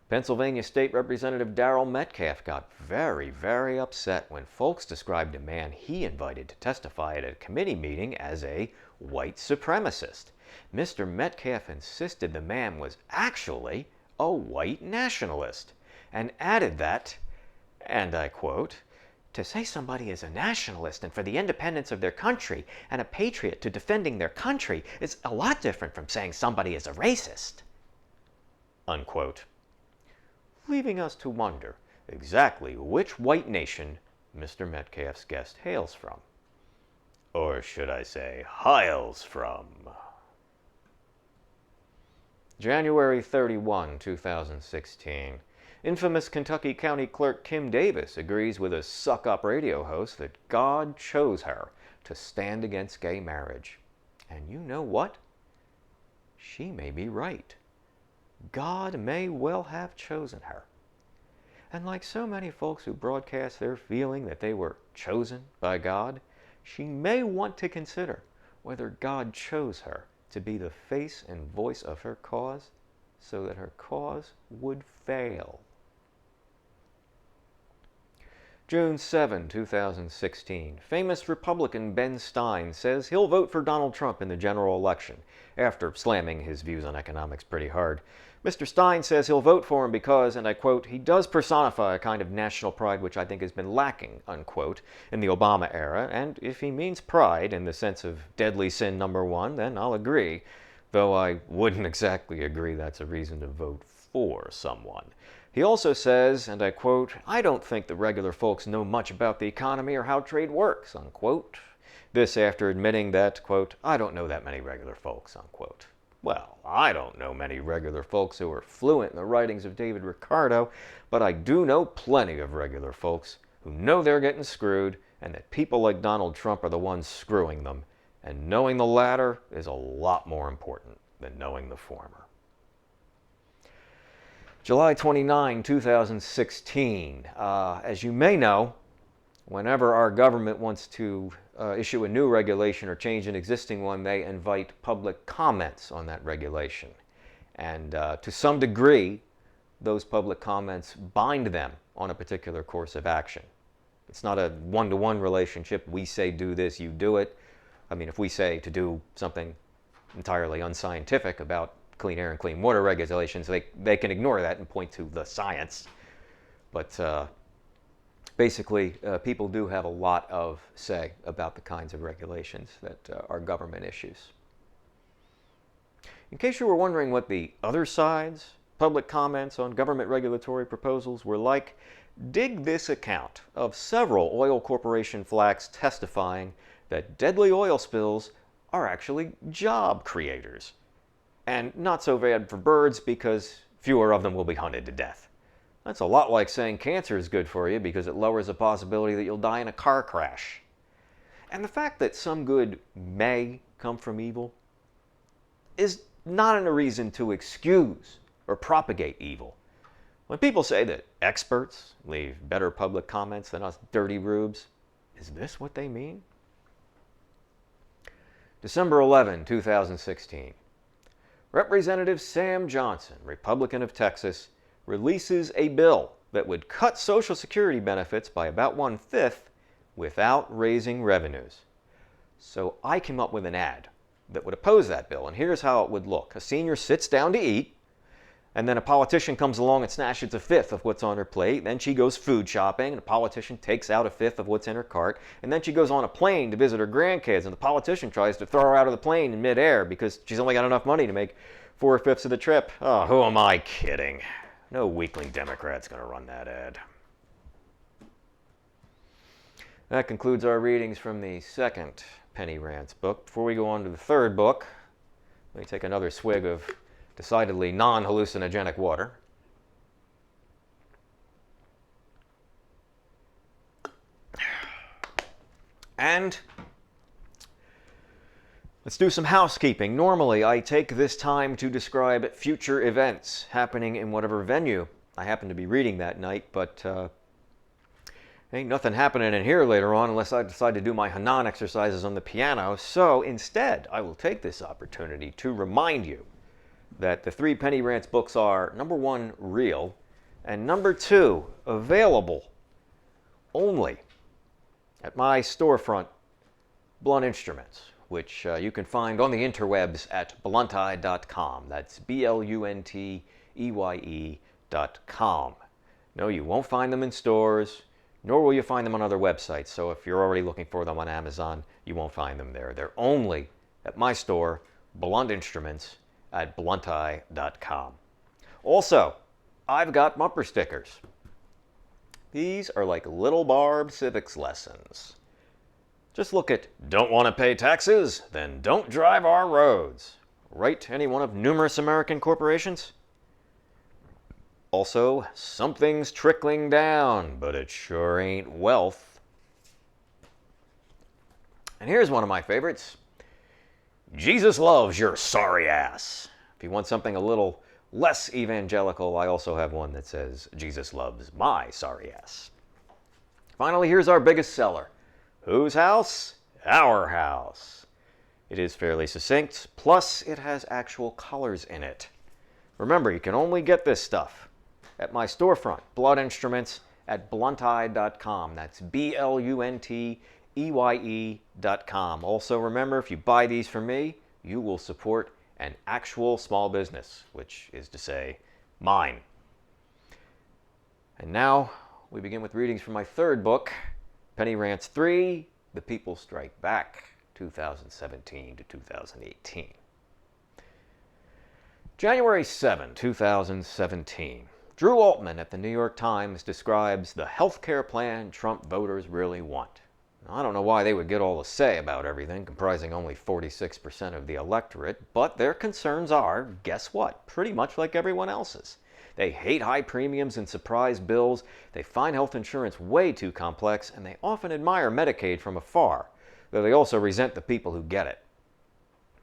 Pennsylvania State Representative Darrell Metcalf got very, very upset when folks described a man he invited to testify at a committee meeting as a white supremacist. Mr. Metcalf insisted the man was actually a white nationalist and added that, and I quote, to say somebody is a nationalist and for the independence of their country and a patriot to defending their country is a lot different from saying somebody is a racist, unquote. Leaving us to wonder exactly which white nation Mr. Metcalf's guest hails from. Or should I say, hiles from. January 31, 2016. Infamous Kentucky County Clerk Kim Davis agrees with a suck-up radio host that God chose her to stand against gay marriage. And you know what? She may be right. God may well have chosen her. And like so many folks who broadcast their feeling that they were chosen by God, she may want to consider whether God chose her to be the face and voice of her cause so that her cause would fail. June 7, 2016. Famous Republican Ben Stein says he'll vote for Donald Trump in the general election, after slamming his views on economics pretty hard. Mr. Stein says he'll vote for him because, and I quote, he does personify a kind of national pride which I think has been lacking, unquote, in the Obama era, and if he means pride in the sense of deadly sin number one, then I'll agree, though I wouldn't exactly agree that's a reason to vote for someone. He also says, and I quote, I don't think the regular folks know much about the economy or how trade works, unquote. This after admitting that, quote, I don't know that many regular folks, unquote. Well, I don't know many regular folks who are fluent in the writings of David Ricardo, but I do know plenty of regular folks who know they're getting screwed and that people like Donald Trump are the ones screwing them. And knowing the latter is a lot more important than knowing the former. July 29, 2016. As you may know, whenever our government wants to issue a new regulation or change an existing one, they invite public comments on that regulation. And to some degree, those public comments bind them on a particular course of action. It's not a one-to-one relationship. We say do this, you do it. I mean, if we say to do something entirely unscientific about clean air and clean water regulations, they can ignore that and point to the science. But basically, people do have a lot of say about the kinds of regulations that our government issues. In case you were wondering what the other side's public comments on government regulatory proposals were like, dig this account of several oil corporation flacks testifying that deadly oil spills are actually job creators. And not so bad for birds because fewer of them will be hunted to death. That's a lot like saying cancer is good for you because it lowers the possibility that you'll die in a car crash. And the fact that some good may come from evil is not a reason to excuse or propagate evil. When people say that experts leave better public comments than us dirty rubes, is this what they mean? December 11, 2016. Representative Sam Johnson, Republican of Texas, releases a bill that would cut Social Security benefits by about 1/5 without raising revenues. So I came up with an ad that would oppose that bill, and here's how it would look. A senior sits down to eat, and then a politician comes along and snatches 1/5 of what's on her plate. Then she goes food shopping, and the politician takes out 1/5 of what's in her cart. And then she goes on a plane to visit her grandkids, and the politician tries to throw her out of the plane in midair because she's only got enough money to make 4/5 of the trip. Oh, who am I kidding? No weakling Democrat's going to run that ad. That concludes our readings from the second Penny Rants book. Before we go on to the third book, let me take another swig of decidedly non-hallucinogenic water. And let's do some housekeeping. Normally, I take this time to describe future events happening in whatever venue I happen to be reading that night, but ain't nothing happening in here later on unless I decide to do my Hanan exercises on the piano. So instead, I will take this opportunity to remind you that the three Penny Rants books are, number one, real, and number two, available only at my storefront, Blunt Instruments, which you can find on the interwebs at blunteye.com. That's BLUNTEYE.com. No, you won't find them in stores, nor will you find them on other websites. So if you're already looking for them on Amazon, you won't find them there. They're only at my store, Blunt Instruments, at blunteye.com. Also, I've got bumper stickers. These are like little Barb civics lessons. Just look at "Don't want to pay taxes? Then don't drive our roads." Right, any one of numerous American corporations? Also, "Something's trickling down, but it sure ain't wealth." And here's one of my favorites. "Jesus loves your sorry ass." If you want something a little less evangelical, I also have one that says, "Jesus loves my sorry ass." Finally, here's our biggest seller. Whose house? Our house. It is fairly succinct, plus it has actual colors in it. Remember, you can only get this stuff at my storefront, Blunt Instruments, at blunteye.com. That's BLUNTEYE.com. Also remember, if you buy these from me, you will support an actual small business, which is to say, mine. And now we begin with readings from my third book, Penny Rants 3, The People Strike Back, 2017 to 2018. January 7, 2017. Drew Altman at the New York Times describes the health care plan Trump voters really want. Now, I don't know why they would get all the say about everything, comprising only 46% of the electorate, but their concerns are, guess what, pretty much like everyone else's. They hate high premiums and surprise bills, they find health insurance way too complex, and they often admire Medicaid from afar, though they also resent the people who get it.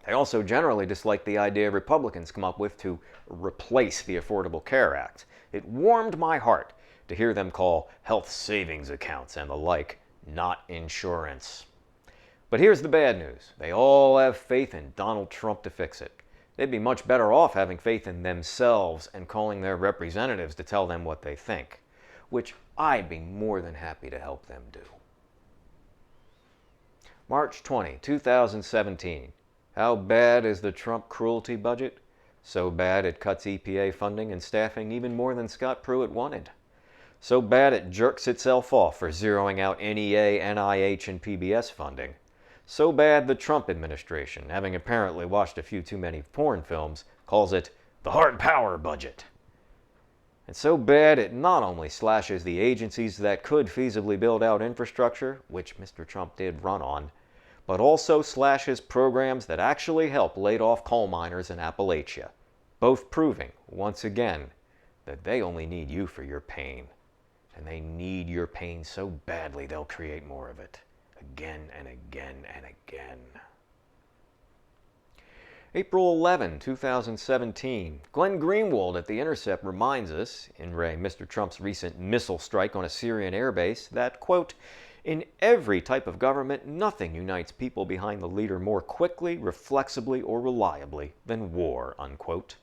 They also generally dislike the idea Republicans come up with to replace the Affordable Care Act. It warmed my heart to hear them call health savings accounts and the like not insurance. But here's the bad news. They all have faith in Donald Trump to fix it. They'd be much better off having faith in themselves and calling their representatives to tell them what they think, which I'd be more than happy to help them do. March 20, 2017. How bad is the Trump cruelty budget? So bad it cuts EPA funding and staffing even more than Scott Pruitt wanted. So bad it jerks itself off for zeroing out NEA, NIH, and PBS funding. So bad the Trump administration, having apparently watched a few too many porn films, calls it the hard power budget. And so bad it not only slashes the agencies that could feasibly build out infrastructure, which Mr. Trump did run on, but also slashes programs that actually help laid-off coal miners in Appalachia, both proving, once again, that they only need you for your pain. And they need your pain so badly they'll create more of it, again and again and again. April 11, 2017. Glenn Greenwald at The Intercept reminds us, in re Mr. Trump's recent missile strike on a Syrian airbase, that, quote, in every type of government, nothing unites people behind the leader more quickly, reflexibly, or reliably than war, unquote.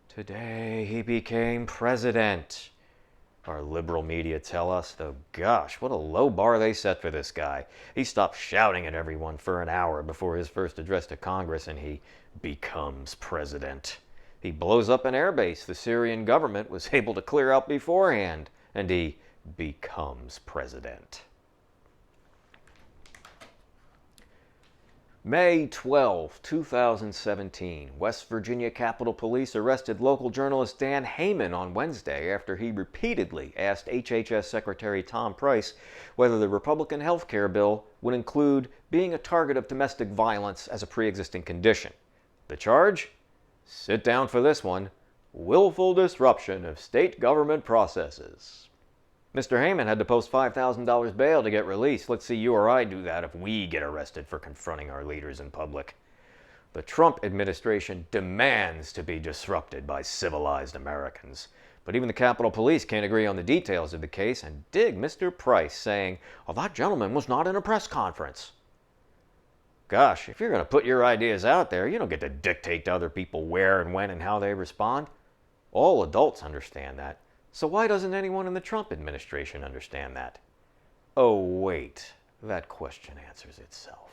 Today he became president. Our liberal media tell us, though gosh, what a low bar they set for this guy. He stopped shouting at everyone for an hour before his first address to Congress and he becomes president. He blows up an airbase the Syrian government was able to clear out beforehand and he becomes president. May 12, 2017. West Virginia Capitol Police arrested local journalist Dan Heyman on Wednesday after he repeatedly asked HHS Secretary Tom Price whether the Republican health care bill would include being a target of domestic violence as a pre-existing condition. The charge? Sit down for this one. Willful disruption of state government processes. Mr. Heyman had to post $5,000 bail to get released. Let's see you or I do that if we get arrested for confronting our leaders in public. The Trump administration demands to be disrupted by civilized Americans. But even the Capitol Police can't agree on the details of the case and dig Mr. Price, saying, "Oh, that gentleman was not in a press conference." Gosh, if you're going to put your ideas out there, you don't get to dictate to other people where and when and how they respond. All adults understand that. So why doesn't anyone in the Trump administration understand that? Oh, wait. That question answers itself.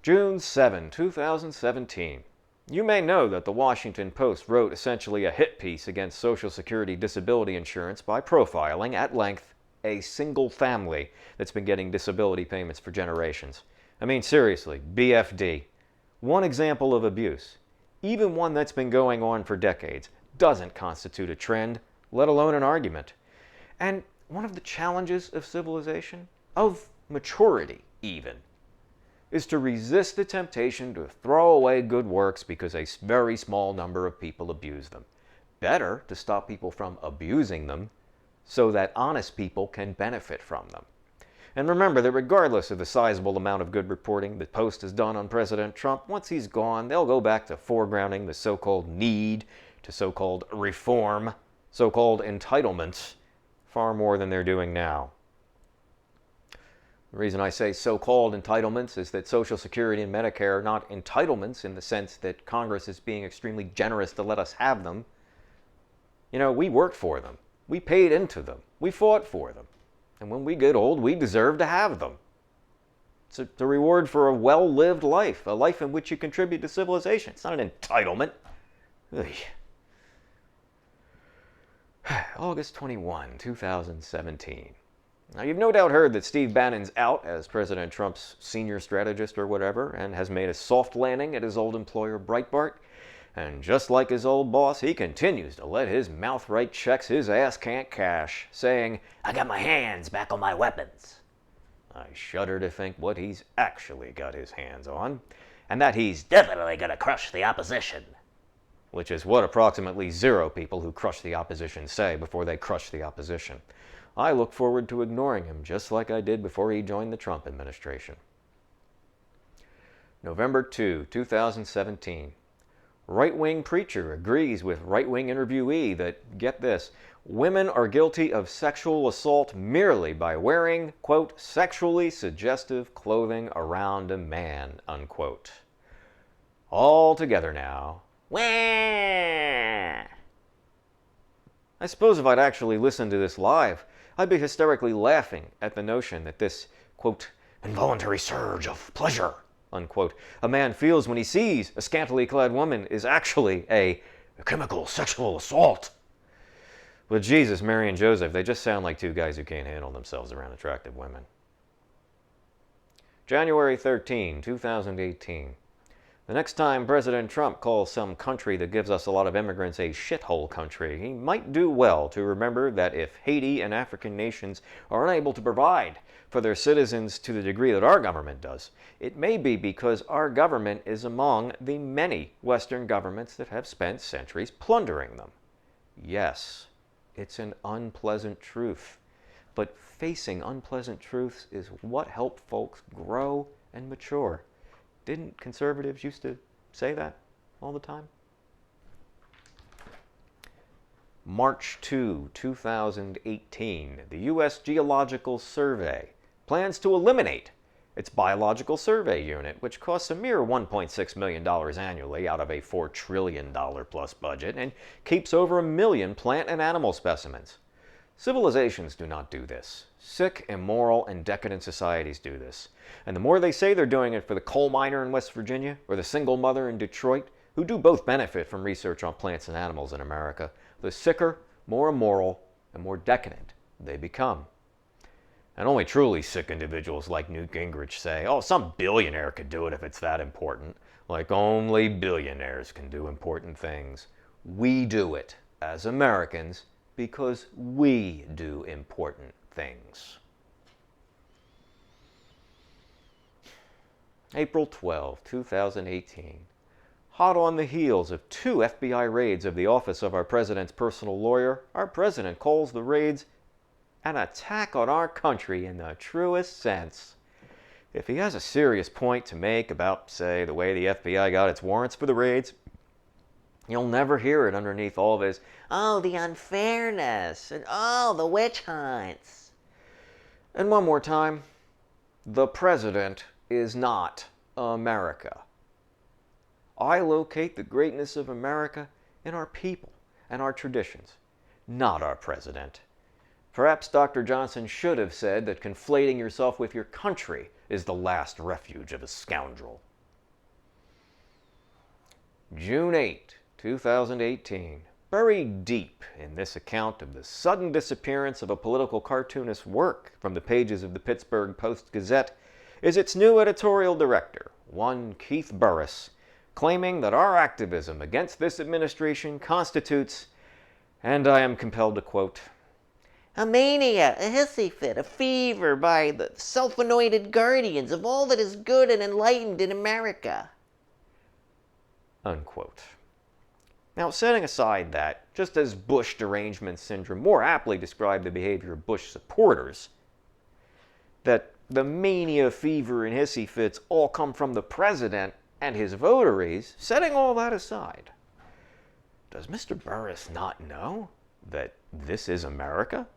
June 7, 2017. You may know that the Washington Post wrote essentially a hit piece against Social Security disability insurance by profiling, at length, a single family that's been getting disability payments for generations. I mean, seriously, BFD. One example of abuse, even one that's been going on for decades, doesn't constitute a trend, let alone an argument. And one of the challenges of civilization, of maturity even, is to resist the temptation to throw away good works because a very small number of people abuse them. Better to stop people from abusing them so that honest people can benefit from them. And remember that regardless of the sizable amount of good reporting the Post has done on President Trump, once he's gone, they'll go back to foregrounding the so-called need to so-called reform, so-called entitlements, far more than they're doing now. The reason I say so-called entitlements is that Social Security and Medicare are not entitlements in the sense that Congress is being extremely generous to let us have them. We worked for them. We paid into them. We fought for them. And when we get old, we deserve to have them. It's a reward for a well-lived life, a life in which you contribute to civilization. It's not an entitlement. Ugh. August 21, 2017. Now, you've no doubt heard that Steve Bannon's out as President Trump's senior strategist or whatever, and has made a soft landing at his old employer, Breitbart. And just like his old boss, he continues to let his mouth write checks his ass can't cash, saying, "I got my hands back on my weapons." I shudder to think what he's actually got his hands on, and that he's definitely going to crush the opposition. Which is what approximately 0 people who crush the opposition say before they crush the opposition. I look forward to ignoring him just like I did before he joined the Trump administration. November 2, 2017. Right-wing preacher agrees with right-wing interviewee that, get this, women are guilty of sexual assault merely by wearing, quote, sexually suggestive clothing around a man, unquote. All together now. Wah! I suppose if I'd actually listened to this live, I'd be hysterically laughing at the notion that this, quote, involuntary surge of pleasure, unquote, a man feels when he sees a scantily clad woman is actually a chemical sexual assault. But Jesus, Mary, and Joseph, they just sound like 2 guys who can't handle themselves around attractive women. January 13, 2018. The next time President Trump calls some country that gives us a lot of immigrants a shithole country, he might do well to remember that if Haiti and African nations are unable to provide for their citizens to the degree that our government does, it may be because our government is among the many Western governments that have spent centuries plundering them. Yes, it's an unpleasant truth, but facing unpleasant truths is what helped folks grow and mature. Didn't conservatives used to say that all the time? March 2, 2018. The U.S. Geological Survey plans to eliminate its Biological Survey Unit, which costs a mere $1.6 million annually out of a $4 trillion plus budget and keeps over 1 million plant and animal specimens. Civilizations do not do this. Sick, immoral, and decadent societies do this. And the more they say they're doing it for the coal miner in West Virginia or the single mother in Detroit, who do both benefit from research on plants and animals in America, the sicker, more immoral, and more decadent they become. And only truly sick individuals like Newt Gingrich say, oh, some billionaire could do it if it's that important. Like only billionaires can do important things. We do it as Americans because we do important things. April 12, 2018. Hot on the heels of 2 FBI raids of the office of our president's personal lawyer, our president calls the raids an attack on our country in the truest sense. If he has a serious point to make about, say, the way the FBI got its warrants for the raids, you'll never hear it underneath all of his, oh, the unfairness, and oh, the witch hunts. And one more time, the president is not America. I locate the greatness of America in our people and our traditions, not our president. Perhaps Dr. Johnson should have said that conflating yourself with your country is the last refuge of a scoundrel. June 8, 2018. Buried deep in this account of the sudden disappearance of a political cartoonist's work from the pages of the Pittsburgh Post-Gazette is its new editorial director, one Keith Burris, claiming that our activism against this administration constitutes, and I am compelled to quote, a mania, a hissy fit, a fever by the self-anointed guardians of all that is good and enlightened in America. Unquote. Now, setting aside that, just as Bush derangement syndrome more aptly described the behavior of Bush supporters, that the mania, fever, and hissy fits all come from the president and his votaries, setting all that aside, does Mr. Burris not know that this is America?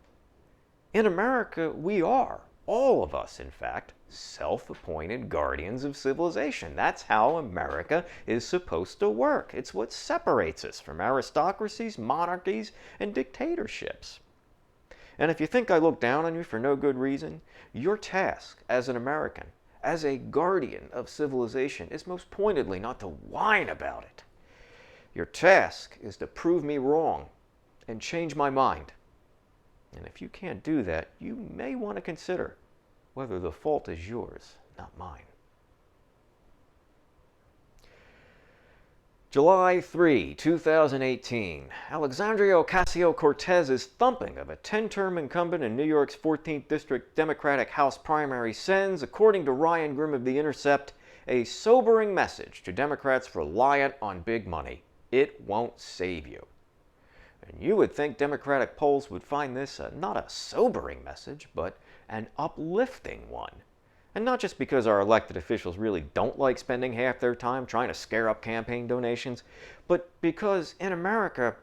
In America, we are all of us, in fact, self-appointed guardians of civilization. That's how America is supposed to work. It's what separates us from aristocracies, monarchies, and dictatorships. And if you think I look down on you for no good reason, your task as an American, as a guardian of civilization, is most pointedly not to whine about it. Your task is to prove me wrong and change my mind. And if you can't do that, you may want to consider whether the fault is yours, not mine. July 3, 2018. Alexandria Ocasio-Cortez's thumping of a 10-term incumbent in New York's 14th District Democratic House primary sends, according to Ryan Grimm of The Intercept, a sobering message to Democrats reliant on big money. It won't save you. And you would think Democratic polls would find this not a sobering message, but an uplifting one. And not just because our elected officials really don't like spending half their time trying to scare up campaign donations, but because in America,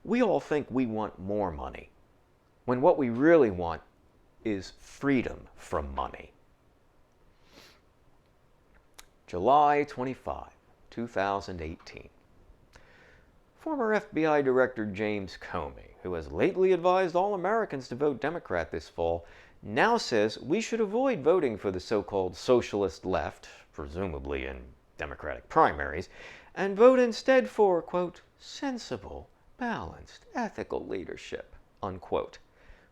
we all think we want more money, when what we really want is freedom from money. July 25, 2018. Former FBI Director James Comey, who has lately advised all Americans to vote Democrat this fall, now says we should avoid voting for the so-called socialist left, presumably in Democratic primaries, and vote instead for, quote, sensible, balanced, ethical leadership, unquote.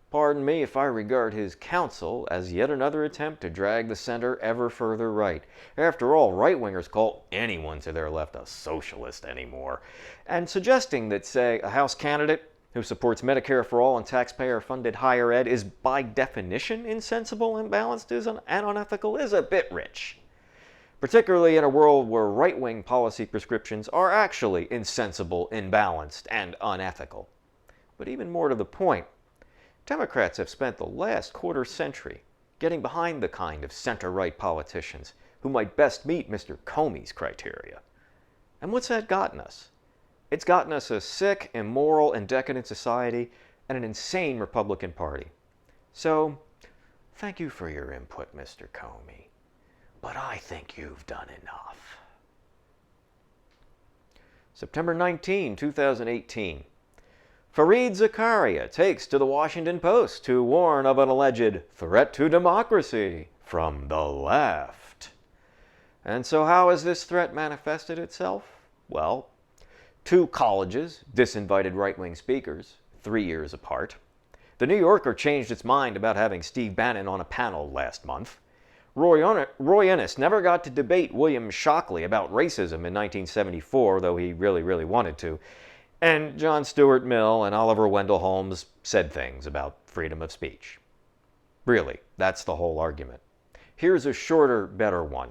Pardon me if I regard his counsel as yet another attempt to drag the center ever further right. After all, right-wingers call anyone to their left a socialist anymore. And suggesting that, say, a House candidate who supports Medicare for all and taxpayer-funded higher ed is by definition insensible, imbalanced, and unethical is a bit rich. Particularly in a world where right-wing policy prescriptions are actually insensible, imbalanced, and unethical. But even more to the point, Democrats have spent the last quarter century getting behind the kind of center-right politicians who might best meet Mr. Comey's criteria. And what's that gotten us? It's gotten us a sick, immoral, and decadent society and an insane Republican Party. So, thank you for your input, Mr. Comey. But I think you've done enough. September 19, 2018. Fareed Zakaria takes to the Washington Post to warn of an alleged threat to democracy from the left. And so how has this threat manifested itself? Well, 2 colleges disinvited right-wing speakers, 3 years apart. The New Yorker changed its mind about having Steve Bannon on a panel last month. Roy Innis never got to debate William Shockley about racism in 1974, though he really wanted to. And John Stuart Mill and Oliver Wendell Holmes said things about freedom of speech. Really, that's the whole argument. Here's a shorter, better one.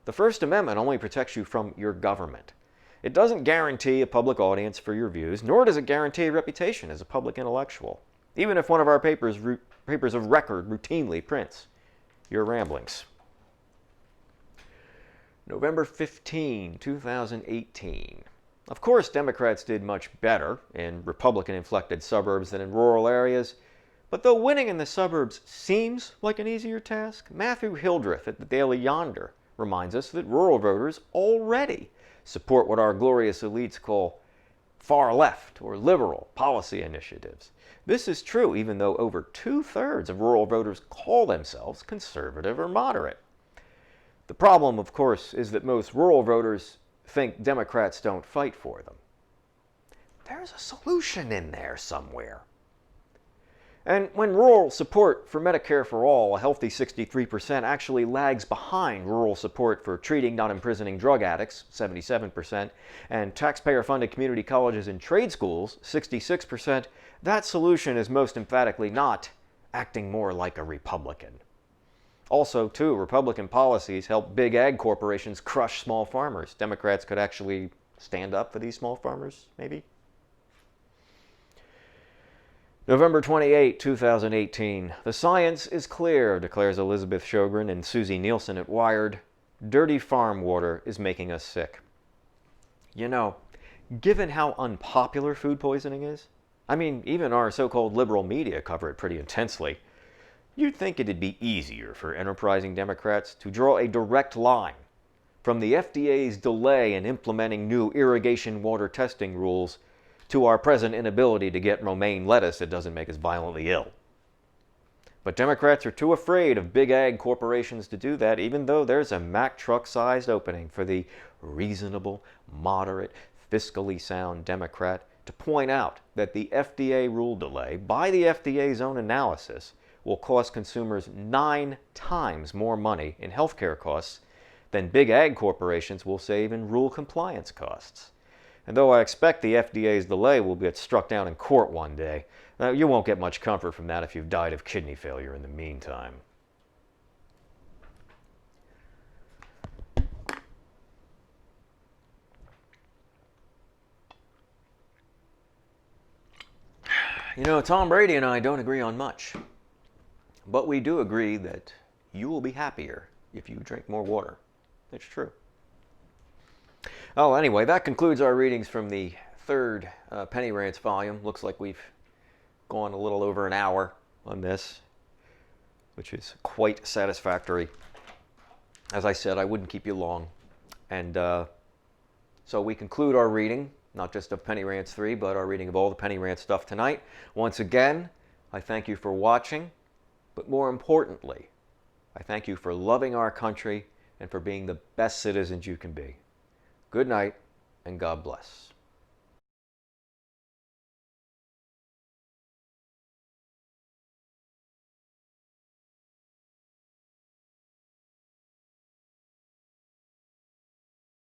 The First Amendment only protects you from your government. It doesn't guarantee a public audience for your views, nor does it guarantee a reputation as a public intellectual, even if one of our papers of record routinely prints your ramblings. November 15, 2018. Of course, Democrats did much better in Republican-inflected suburbs than in rural areas, but though winning in the suburbs seems like an easier task, Matthew Hildreth at the Daily Yonder reminds us that rural voters already support what our glorious elites call far left or liberal policy initiatives. This is true even though over 2/3 of rural voters call themselves conservative or moderate. The problem, of course, is that most rural voters think Democrats don't fight for them. There's a solution in there somewhere. And when rural support for Medicare for all, a healthy 63%, actually lags behind rural support for treating, not imprisoning drug addicts, 77%, and taxpayer-funded community colleges and trade schools, 66%, that solution is most emphatically not acting more like a Republican. Also, too, Republican policies help big ag corporations crush small farmers. Democrats could actually stand up for these small farmers, maybe? November 28, 2018. The science is clear, declares Elizabeth Sjogren and Susie Nielsen at Wired. Dirty farm water is making us sick. You know, given how unpopular food poisoning is, I mean, even our so-called liberal media cover it pretty intensely, You'd think it'd be easier for enterprising Democrats to draw a direct line from the FDA's delay in implementing new irrigation water testing rules to our present inability to get romaine lettuce that doesn't make us violently ill. But Democrats are too afraid of big ag corporations to do that, even though there's a Mack truck-sized opening for the reasonable, moderate, fiscally sound Democrat to point out that the FDA rule delay, by the FDA's own analysis, will cost consumers 9 times more money in healthcare costs than big ag corporations will save in rule compliance costs. And though I expect the FDA's delay will get struck down in court one day, you won't get much comfort from that if you've died of kidney failure in the meantime. You know, Tom Brady and I don't agree on much, but we do agree that you will be happier if you drink more water. It's true. Oh, anyway, that concludes our readings from the third Penny Rants volume. Looks like we've gone a little over an hour on this, which is quite satisfactory. As I said, I wouldn't keep you long. And so we conclude our reading, not just of Penny Rants 3, but our reading of all the Penny Rants stuff tonight. Once again, I thank you for watching, but more importantly, I thank you for loving our country and for being the best citizens you can be. Good night, and God bless.